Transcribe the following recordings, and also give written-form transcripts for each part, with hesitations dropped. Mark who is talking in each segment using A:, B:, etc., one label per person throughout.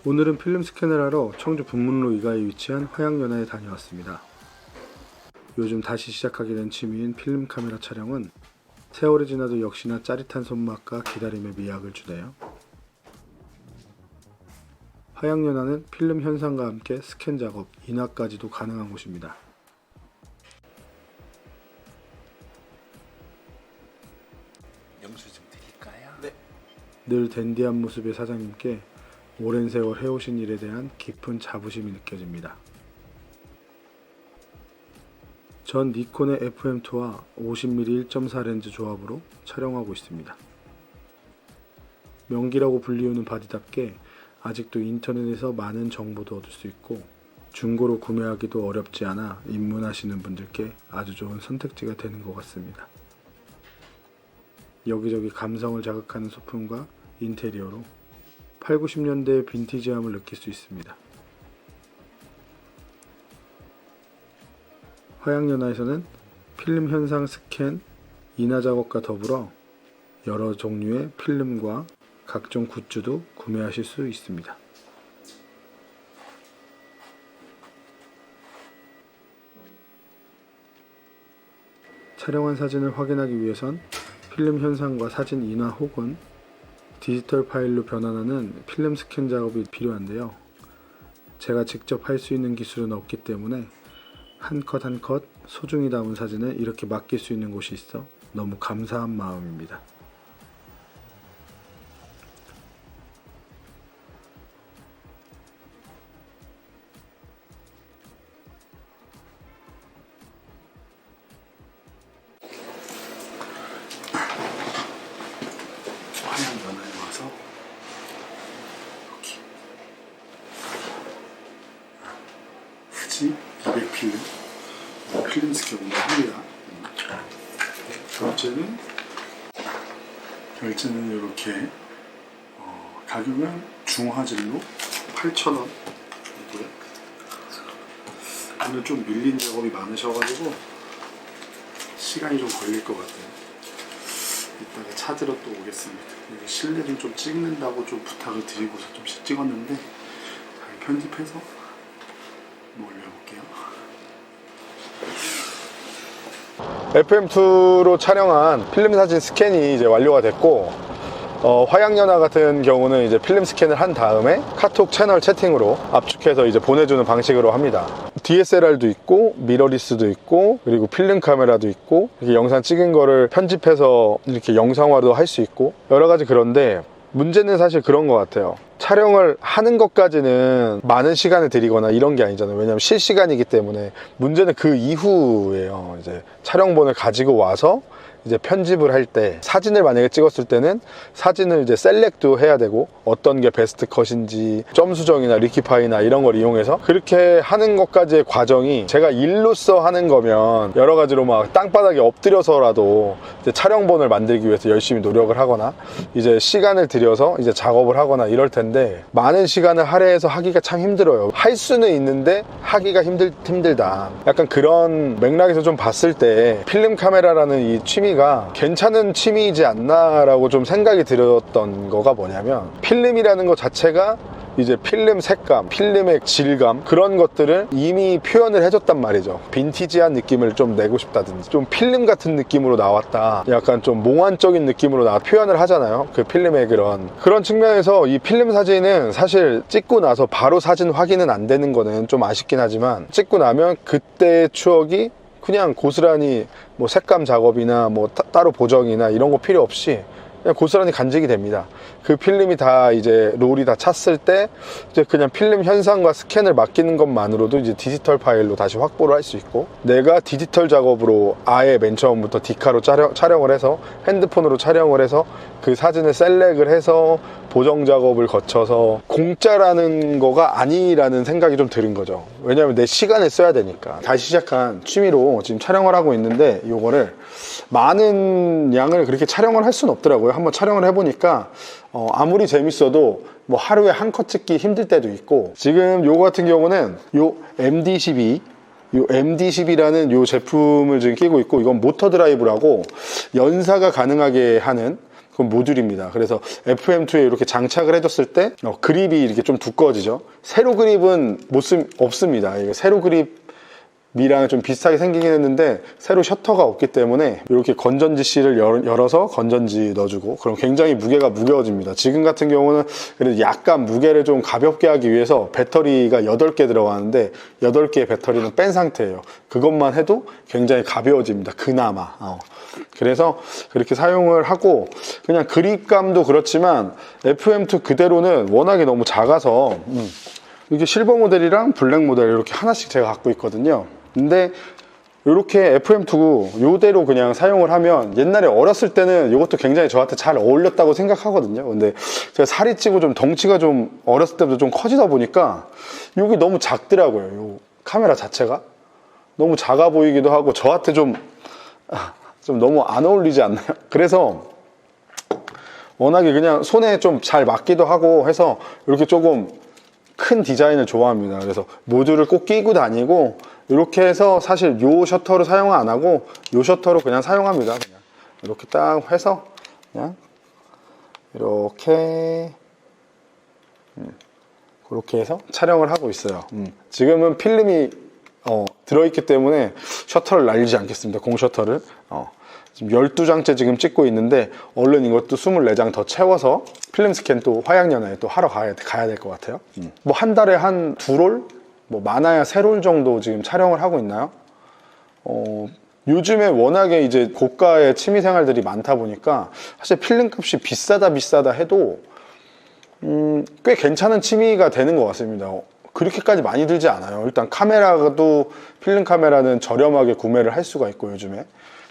A: 오늘은 필름 스캔을 하러 청주 분문로 이가에 위치한 화양연화에 다녀왔습니다. 요즘 다시 시작하게 된 취미인 필름 카메라 촬영은 세월이 지나도 역시나 짜릿한 손맛과 기다림의 미학을 주네요. 화양연화는 필름 현상과 함께 스캔 작업, 인화까지도 가능한 곳입니다.
B: 영수 좀 드릴까요?
A: 네. 늘 댄디한 모습의 사장님께 오랜 세월 해오신 일에 대한 깊은 자부심이 느껴집니다. 전 니콘의 FM2와 50mm 1.4 렌즈 조합으로 촬영하고 있습니다. 명기라고 불리우는 바디답게 아직도 인터넷에서 많은 정보도 얻을 수 있고 중고로 구매하기도 어렵지 않아 입문하시는 분들께 아주 좋은 선택지가 되는 것 같습니다. 여기저기 감성을 자극하는 소품과 인테리어로 8, 90년대의 빈티지함을 느낄 수 있습니다. 화양연화에서는 필름 현상 스캔, 인화 작업과 더불어 여러 종류의 필름과 각종 굿즈도 구매하실 수 있습니다. 촬영한 사진을 확인하기 위해선 필름 현상과 사진 인화 혹은 디지털 파일로 변환하는 필름 스캔 작업이 필요한데요. 제가 직접 할 수 있는 기술은 없기 때문에 한 컷 한 컷 소중히 담은 사진을 이렇게 맡길 수 있는 곳이 있어 너무 감사한 마음입니다. 화양연화에 와서 여기 후지 200필름 필름 스캔을 합니다. 결제는 이렇게 가격은 중화질로 8,000원이고요. 오늘 좀 밀린 작업이 많으셔가지고 시간이 좀 걸릴 것 같아요. 이따가 찾으러 또 오겠습니다. 여기 실내 좀 찍는다고 좀 부탁을 드리고서 좀 찍었는데 잘 편집해서 올려볼게요.
C: FM2로 촬영한 필름 사진 스캔이 이제 완료가 됐고, 화양연화 같은 경우는 이제 필름 스캔을 한 다음에 카톡 채널 채팅으로 압축해서 이제 보내주는 방식으로 합니다. DSLR도 있고 미러리스도 있고 그리고 필름 카메라도 있고 이렇게 영상 찍은 거를 편집해서 이렇게 영상화도 할 수 있고 여러 가지. 그런데 문제는 사실 그런 것 같아요. 촬영을 하는 것까지는 많은 시간을 들이거나 이런 게 아니잖아요. 왜냐하면 실시간이기 때문에. 문제는 그 이후예요. 이제 촬영본을 가지고 와서 이제 편집을 할 때 사진을 만약에 찍었을 때는 사진을 이제 셀렉도 해야 되고 어떤 게 베스트 컷인지 점 수정이나 리키파이나 이런 걸 이용해서 그렇게 하는 것까지의 과정이 제가 일로서 하는 거면 여러 가지로 막 땅바닥에 엎드려서라도 이제 촬영본을 만들기 위해서 열심히 노력을 하거나 이제 시간을 들여서 이제 작업을 하거나 이럴 텐데 많은 시간을 할애해서 하기가 참 힘들어요. 할 수는 있는데 하기가 힘들다. 약간 그런 맥락에서 좀 봤을 때 필름 카메라라는 이 취미가 괜찮은 취미이지 않나 라고 좀 생각이 들었던 거가 뭐냐면 필름이라는 것 자체가 이제 필름 색감, 필름의 질감 그런 것들을 이미 표현을 해줬단 말이죠. 빈티지한 느낌을 좀 내고 싶다든지 좀 필름 같은 느낌으로 나왔다, 약간 좀 몽환적인 느낌으로 표현을 하잖아요. 그 필름의 그런 측면에서 이 필름 사진은 사실 찍고 나서 바로 사진 확인은 안 되는 거는 좀 아쉽긴 하지만 찍고 나면 그때의 추억이 그냥 고스란히 뭐 색감 작업이나 뭐 따로 보정이나 이런 거 필요 없이 그냥 고스란히 간직이 됩니다. 그 필름이 다 이제 롤이 다 찼을 때 이제 그냥 필름 현상과 스캔을 맡기는 것만으로도 이제 디지털 파일로 다시 확보를 할 수 있고, 내가 디지털 작업으로 아예 맨 처음부터 디카로 촬영을 해서 핸드폰으로 촬영을 해서 그 사진을 셀렉을 해서 보정 작업을 거쳐서 공짜라는 거가 아니라는 생각이 좀 드는 거죠. 왜냐하면 내 시간을 써야 되니까. 다시 시작한 취미로 지금 촬영을 하고 있는데 이거를 많은 양을 그렇게 촬영을 할 수는 없더라고요. 한번 촬영을 해보니까 아무리 재밌어도 뭐 하루에 한 컷 찍기 힘들 때도 있고, 지금 요거 같은 경우는 요 MD12 요 MD12라는 요 제품을 지금 끼고 있고, 이건 모터 드라이브라고 연사가 가능하게 하는 그건 모듈입니다. 그래서 FM2에 이렇게 장착을 해줬을 때 그립이 이렇게 좀 두꺼워지죠. 세로 그립은 없습니다. 이게 세로 그립이랑 좀 비슷하게 생기긴 했는데 세로 셔터가 없기 때문에 이렇게 건전지 실을 열어서 건전지 넣어주고, 그럼 굉장히 무게가 무거워집니다. 지금 같은 경우는 그래도 약간 무게를 좀 가볍게 하기 위해서 배터리가 8개 들어가는데 8개의 배터리는 뺀 상태예요. 그것만 해도 굉장히 가벼워집니다. 그나마. 그래서 그렇게 사용을 하고, 그냥 그립감도 그렇지만 FM2 그대로는 워낙에 너무 작아서 이게 실버 모델이랑 블랙 모델 이렇게 하나씩 제가 갖고 있거든요. 근데 이렇게 FM2 이대로 그냥 사용을 하면, 옛날에 어렸을 때는 이것도 굉장히 저한테 잘 어울렸다고 생각하거든요. 근데 제가 살이 찌고 좀 덩치가 좀 어렸을 때부터 좀 커지다 보니까 이게 너무 작더라고요. 이 카메라 자체가 너무 작아 보이기도 하고 저한테 좀 너무 안 어울리지 않나요? 그래서 워낙에 그냥 손에 좀 잘 맞기도 하고 해서 이렇게 조금 큰 디자인을 좋아합니다. 그래서 모듈을 꼭 끼고 다니고, 이렇게 해서 사실 요 셔터로 사용 안 하고 요 셔터로 그냥 사용합니다. 그냥 이렇게 딱 해서 그냥 이렇게 그렇게 해서 촬영을 하고 있어요. 지금은 필름이 들어있기 때문에 셔터를 날리지 않겠습니다. 공 셔터를. 지금 12장째 지금 찍고 있는데, 얼른 이것도 24장 더 채워서 필름 스캔 또 화양연화에 또 하러 가야 될 것 같아요. 뭐 한 달에 한 2롤? 뭐 많아야 3롤 정도 지금 촬영을 하고 있나요? 요즘에 워낙에 이제 고가의 취미생활들이 많다 보니까 사실 필름 값이 비싸다 해도 꽤 괜찮은 취미가 되는 것 같습니다. 그렇게까지 많이 들지 않아요. 일단 카메라도, 필름 카메라는 저렴하게 구매를 할 수가 있고 요즘에,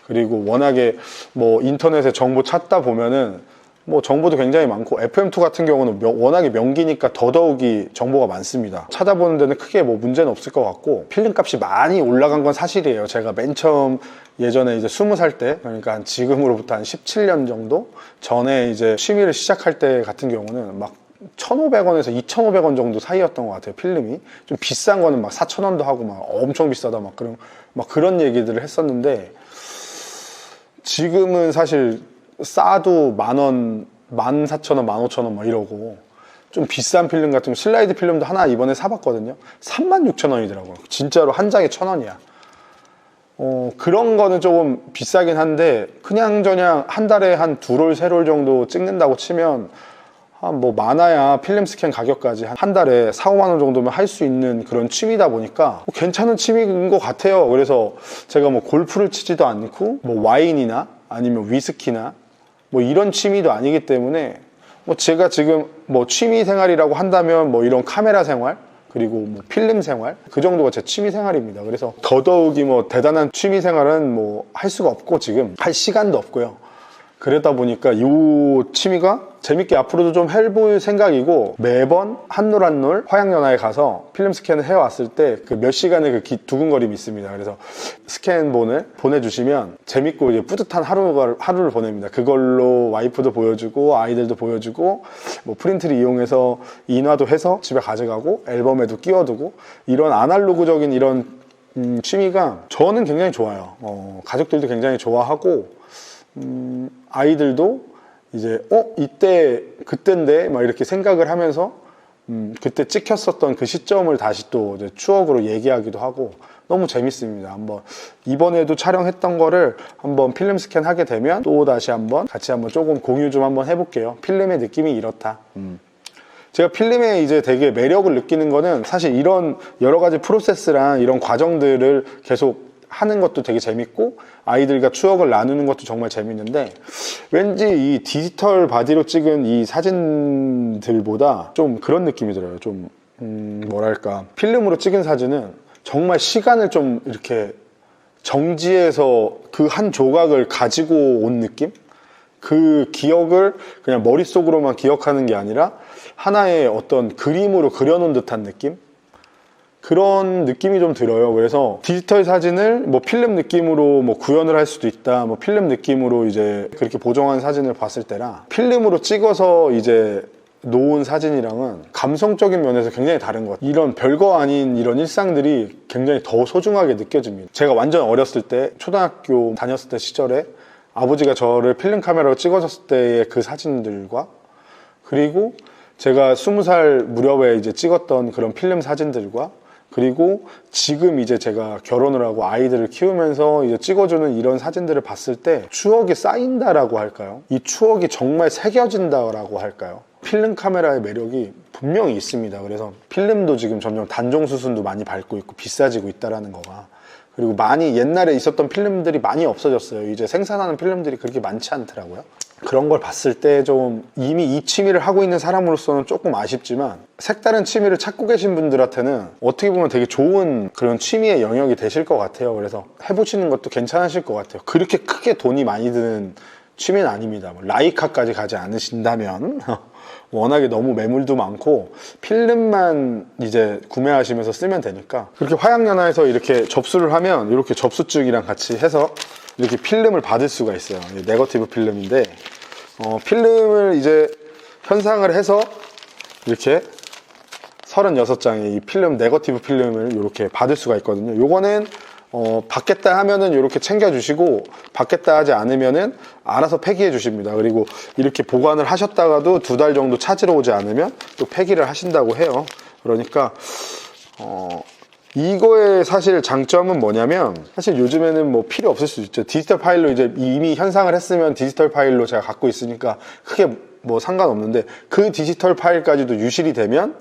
C: 그리고 워낙에 뭐 인터넷에 정보 찾다 보면은 뭐 정보도 굉장히 많고, FM2 같은 경우는 워낙에 명기니까 더더욱이 정보가 많습니다. 찾아보는 데는 크게 뭐 문제는 없을 것 같고, 필름 값이 많이 올라간 건 사실이에요. 제가 맨 처음 예전에 이제 20살 때, 그러니까 지금으로부터 한 17년 정도 전에 이제 취미를 시작할 때 같은 경우는 막 1,500원에서 2,500원 정도 사이였던 것 같아요. 필름이 좀 비싼 거는 막 4,000원도 하고 막 엄청 비싸다 막 그런 얘기들을 했었는데, 지금은 사실 싸도 10,000원, 14,000원, 15,000원 막 이러고, 좀 비싼 필름 같은 거, 슬라이드 필름도 하나 이번에 사봤거든요. 36,000원이더라고요. 진짜로 한 장에 1,000원이야. 그런 거는 조금 비싸긴 한데, 그냥저냥 한 달에 한 2롤, 3롤 정도 찍는다고 치면 뭐 많아야 필름 스캔 가격까지 한 달에 4, 5만 원 정도면 할 수 있는 그런 취미다 보니까 괜찮은 취미인 것 같아요. 그래서 제가 뭐 골프를 치지도 않고 뭐 와인이나 아니면 위스키나 뭐 이런 취미도 아니기 때문에, 뭐 제가 지금 뭐 취미 생활이라고 한다면 뭐 이런 카메라 생활, 그리고 뭐 필름 생활, 그 정도가 제 취미 생활입니다. 그래서 더더욱이 뭐 대단한 취미 생활은 뭐 할 수가 없고, 지금 할 시간도 없고요. 그러다 보니까 이 취미가 재밌게 앞으로도 좀 해볼 생각이고, 매번 한롤 한롤 화양연화에 가서 필름 스캔을 해왔을 때 그 몇 시간의 그 두근거림이 있습니다. 그래서 스캔본을 보내주시면 재밌고 이제 뿌듯한 하루를 보냅니다. 그걸로 와이프도 보여주고 아이들도 보여주고, 뭐 프린트를 이용해서 인화도 해서 집에 가져가고 앨범에도 끼워두고, 이런 아날로그적인 이런 취미가 저는 굉장히 좋아요. 가족들도 굉장히 좋아하고, 아이들도 이제 이때 그때인데 막 이렇게 생각을 하면서 그때 찍혔었던 그 시점을 다시 또 이제 추억으로 얘기하기도 하고, 너무 재밌습니다. 한번 이번에도 촬영했던 거를 한번 필름 스캔 하게 되면 또 다시 한번 같이 한번 조금 공유 좀 한번 해볼게요. 필름의 느낌이 이렇다. 제가 필름에 이제 되게 매력을 느끼는 거는, 사실 이런 여러 가지 프로세스랑 이런 과정들을 계속 하는 것도 되게 재밌고, 아이들과 추억을 나누는 것도 정말 재밌는데, 왠지 이 디지털 바디로 찍은 이 사진들보다 좀 그런 느낌이 들어요. 좀 뭐랄까, 필름으로 찍은 사진은 정말 시간을 좀 이렇게 정지해서 그 한 조각을 가지고 온 느낌? 그 기억을 그냥 머릿속으로만 기억하는 게 아니라 하나의 어떤 그림으로 그려놓은 듯한 느낌? 그런 느낌이 좀 들어요. 그래서 디지털 사진을 뭐 필름 느낌으로 뭐 구현을 할 수도 있다, 뭐 필름 느낌으로 이제 그렇게 보정한 사진을 봤을 때랑 필름으로 찍어서 이제 놓은 사진이랑은 감성적인 면에서 굉장히 다른 것 같아요. 이런 별거 아닌 이런 일상들이 굉장히 더 소중하게 느껴집니다. 제가 완전 어렸을 때, 초등학교 다녔을 때 시절에 아버지가 저를 필름 카메라로 찍어줬을 때의 그 사진들과, 그리고 제가 20살 무렵에 이제 찍었던 그런 필름 사진들과, 그리고 지금 이제 제가 결혼을 하고 아이들을 키우면서 이제 찍어주는 이런 사진들을 봤을 때 추억이 쌓인다라고 할까요? 이 추억이 정말 새겨진다라고 할까요? 필름 카메라의 매력이 분명히 있습니다. 그래서 필름도 지금 점점 단종 수순도 많이 밟고 있고 비싸지고 있다라는 거가, 그리고 많이 옛날에 있었던 필름들이 많이 없어졌어요. 이제 생산하는 필름들이 그렇게 많지 않더라고요. 그런 걸 봤을 때 좀 이미 이 취미를 하고 있는 사람으로서는 조금 아쉽지만, 색다른 취미를 찾고 계신 분들한테는 어떻게 보면 되게 좋은 그런 취미의 영역이 되실 것 같아요. 그래서 해보시는 것도 괜찮으실 것 같아요. 그렇게 크게 돈이 많이 드는 취미는 아닙니다. 뭐 라이카까지 가지 않으신다면 워낙에 너무 매물도 많고 필름만 이제 구매하시면서 쓰면 되니까, 그렇게 화양연화에서 이렇게 접수를 하면 이렇게 접수증이랑 같이 해서 이렇게 필름을 받을 수가 있어요. 네거티브 필름인데, 필름을 이제 현상을 해서 이렇게 36장의 이 필름, 네거티브 필름을 이렇게 받을 수가 있거든요. 요거는 받겠다 하면은 이렇게 챙겨주시고, 받겠다 하지 않으면은 알아서 폐기해 주십니다. 그리고 이렇게 보관을 하셨다가도 2달 정도 찾으러 오지 않으면 또 폐기를 하신다고 해요. 그러니까 이거의 사실 장점은 뭐냐면, 사실 요즘에는 뭐 필요 없을 수 있죠. 디지털 파일로 이제 이미 현상을 했으면 디지털 파일로 제가 갖고 있으니까 크게 뭐 상관없는데, 그 디지털 파일까지도 유실이 되면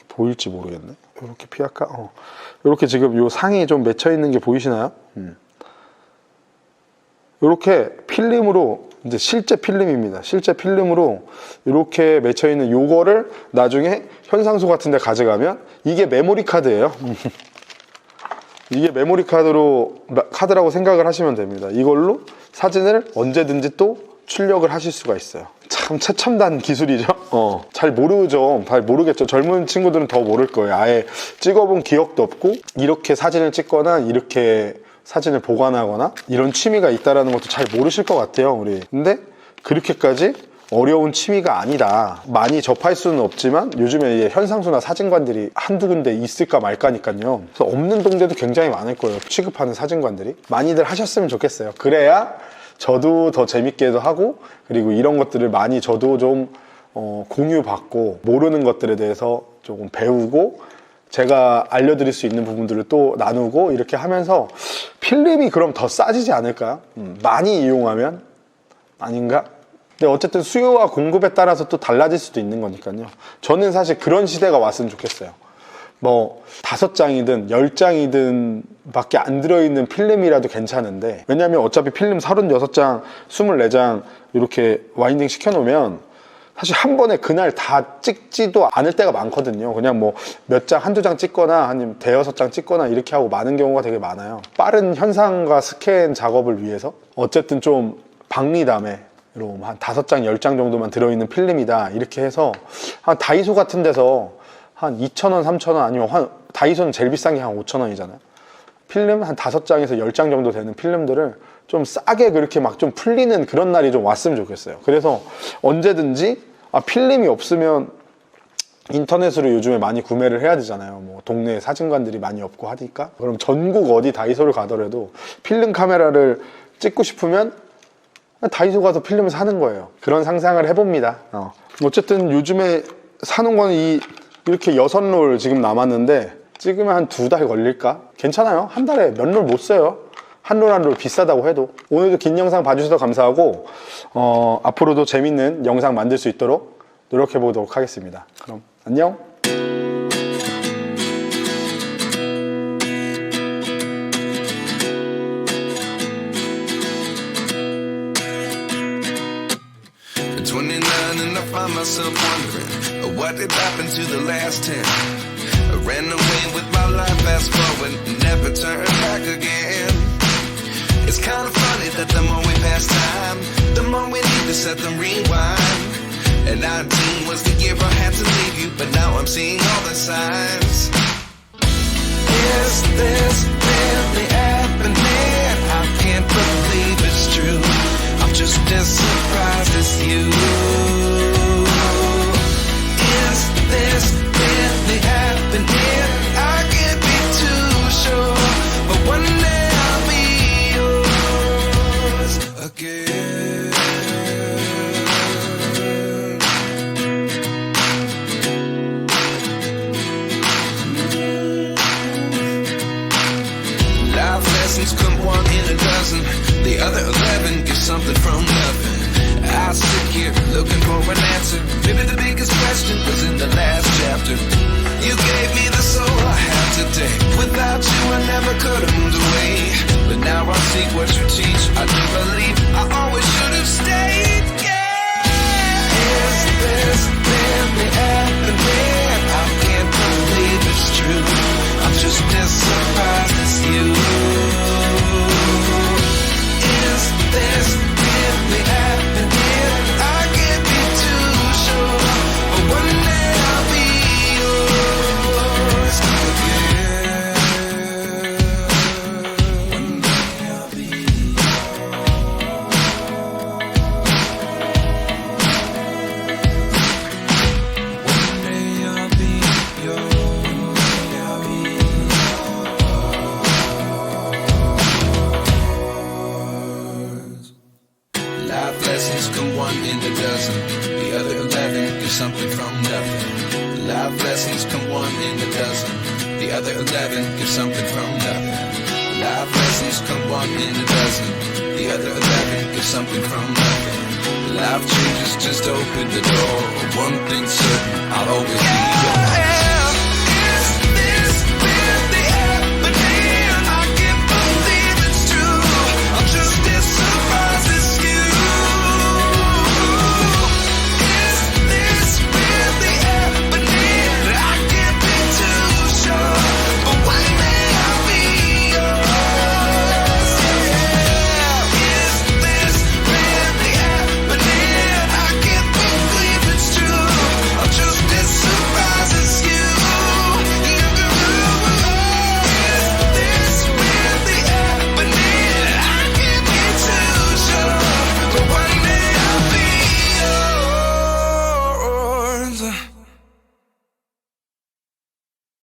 C: 보일지 모르겠네. 이렇게 피할까? 이렇게 지금 요 상이 좀 맺혀 있는 게 보이시나요? 이렇게 필름으로, 이제 실제 필름입니다. 실제 필름으로 이렇게 맺혀 있는 요거를 나중에 현상소 같은 데 가져가면 이게 메모리 카드예요. 이게 메모리 카드라고 생각을 하시면 됩니다. 이걸로 사진을 언제든지 또 출력을 하실 수가 있어요. 참 최첨단 기술이죠. 잘 모르죠. 잘 모르겠죠. 젊은 친구들은 더 모를 거예요. 아예 찍어본 기억도 없고, 이렇게 사진을 찍거나 이렇게 사진을 보관하거나 이런 취미가 있다라는 것도 잘 모르실 것 같아요, 우리. 근데 그렇게까지 어려운 취미가 아니다. 많이 접할 수는 없지만 요즘에 현상소나 사진관들이 한두 군데 있을까 말까니까요. 그래서 없는 동네도 굉장히 많을 거예요, 취급하는 사진관들이. 많이들 하셨으면 좋겠어요. 그래야 저도 더 재밌게도 하고, 그리고 이런 것들을 많이 저도 좀 공유받고, 모르는 것들에 대해서 조금 배우고, 제가 알려드릴 수 있는 부분들을 또 나누고, 이렇게 하면서 필름이 그럼 더 싸지지 않을까요? 많이 이용하면? 아닌가? 근데 어쨌든 수요와 공급에 따라서 또 달라질 수도 있는 거니까요. 저는 사실 그런 시대가 왔으면 좋겠어요. 뭐 5장이든 10장이든 밖에 안 들어있는 필름이라도 괜찮은데, 왜냐면 어차피 필름 36장, 24장 이렇게 와인딩 시켜놓으면 사실 한 번에 그날 다 찍지도 않을 때가 많거든요. 그냥 뭐 몇 장, 한두 장 찍거나 아니면 5-6장 찍거나 이렇게 하고 마는 경우가 되게 많아요. 빠른 현상과 스캔 작업을 위해서 어쨌든 좀 박리담회로 한 5장, 10장 정도만 들어있는 필름이다 이렇게 해서 한 다이소 같은 데서 한 2,000원, 3,000원, 아니면 다이소는 제일 비싼 게 한 5,000원이잖아요. 필름 한 5장에서 10장 정도 되는 필름들을 좀 싸게 그렇게 막 좀 풀리는 그런 날이 좀 왔으면 좋겠어요. 그래서 언제든지 필름이 없으면 인터넷으로 요즘에 많이 구매를 해야 되잖아요. 뭐 동네에 사진관들이 많이 없고 하니까. 그럼 전국 어디 다이소를 가더라도 필름 카메라를 찍고 싶으면 다이소 가서 필름을 사는 거예요. 그런 상상을 해봅니다. 어쨌든 요즘에 사는 거는 이렇게 6롤 지금 남았는데, 찍으면 한 2달 걸릴까? 괜찮아요. 한 달에 몇 롤 못 써요. 한 롤 한 롤 비싸다고 해도. 오늘도 긴 영상 봐주셔서 감사하고, 앞으로도 재밌는 영상 만들 수 있도록 노력해 보도록 하겠습니다. 그럼 안녕.
D: At 29 and I find myself wondering what did happen to the last 10. I ran away with my life, fast forward, never turn back again. It's kind of funny that the more we pass time, the more we need to set them rewind. And 19 was the year I had to leave you, but now I'm seeing all the signs. Is this really happening? I can't believe it's true. I'm just as surprised as you. Is this really happening? I can't be too sure, but one day I'll be yours. here looking for an answer. Maybe the biggest question was in the last chapter. You gave me the soul I have today. Without you I never could have moved away. But now I seek what you teach. I do believe I always should have stayed. Yeah. Is this really happening? I can't believe it's true. I'm just as surprised as you. Is this really happening? I can't be too sure. But one day I'll be yours again. One day I'll be Life lessons come one in a dozen. The other 11 get something from nothing. Life lessons come one in a dozen. The other 11 get something from nothing. Life lessons come one in a dozen. The other 11 get something from nothing. Life changes just open the door. One thing's certain, I'll always be yours.